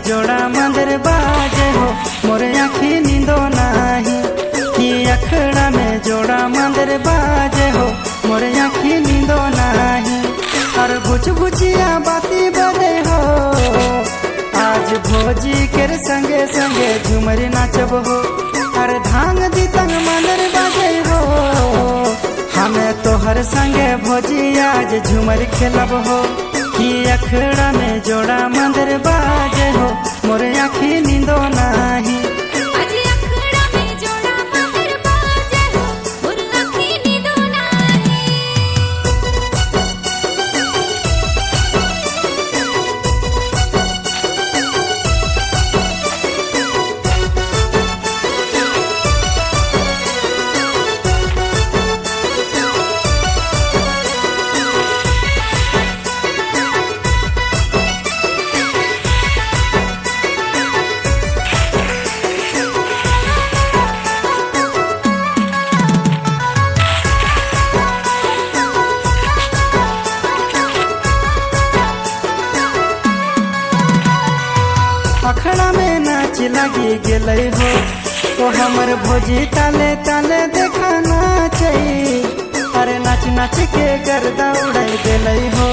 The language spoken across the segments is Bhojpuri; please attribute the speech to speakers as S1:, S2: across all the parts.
S1: जोड़ा मंदिर बाजे हो मोर आँखी नींदो नाही। कि अखड़ा में जोड़ा मंदिर बाजे हो मोर आँखी नींदो नाही। और बुझ बुझिया बाती बरे हो आज भोजी के संगे संगे झुमरी नाचब हो। और धांग दी तंग मंदिर बाजे हो हमें तो हर संगे भोजी आज झुमर खेलब हो। कि अखड़ा में जोड़ा मंदिर बाजे हो मोर आँखी नींदो नाही। अखड़ा में नाच लगी गेलै हो तो हमर भोजी ताले ताले देखा नाचे। अरे नाच नाच के गर्दा उड़ै गेलै हो।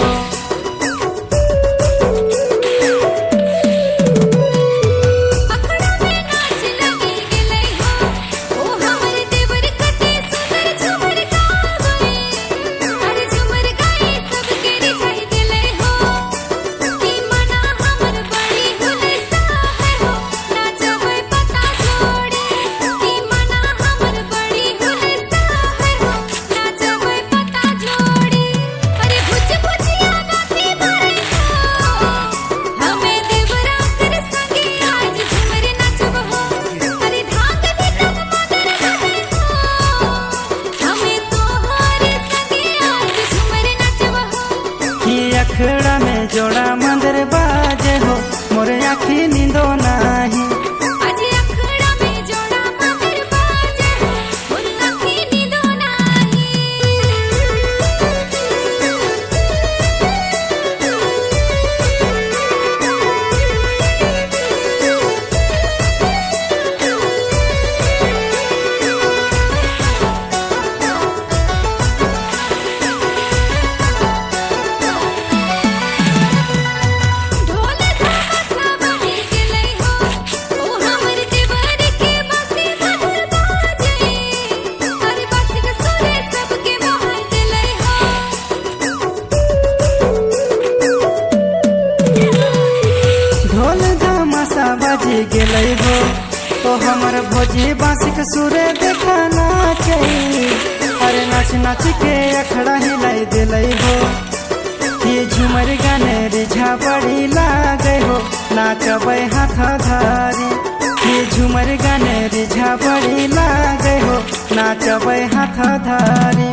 S1: अखड़ा में जोड़ा मंदिर बाजे हो मोर आँखी नींदो नाही। बाजी गेलै हो तो हमर भोजी बांसी के सुरे देखा नाचे। अरे नाच नाच के अखड़ा हिलाई दिलै हो। ये झुमर गाने रिझा बड़ी लागे हो नाचबै हाथ धारी। ये झुमर गाने रिझा बड़ी लागे हो नाचबै हाथ धारी।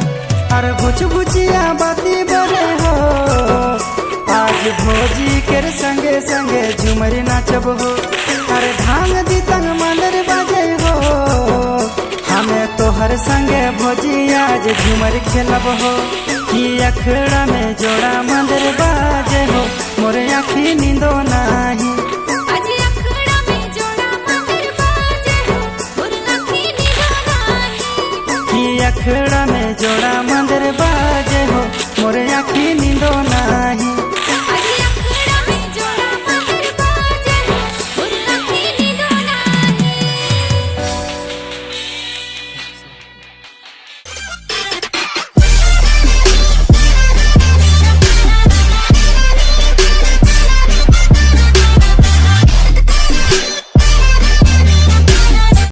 S1: और बुझ बुझिया बाती बरे हो आज भोजी के संगे संगे झुमरी नाचब हो। अरे धांग दी तंग मंदिर बाजे हो हमें तो हर संगे भोजी आज झुमर खेलब हो। कि अखड़ा में जोड़ा मंदिर बाजे हो मोर आँखी नींदो नाही। कि अखड़ा में जोड़ा मंदिर बाजे हो मोर आँखी नींदो नाही।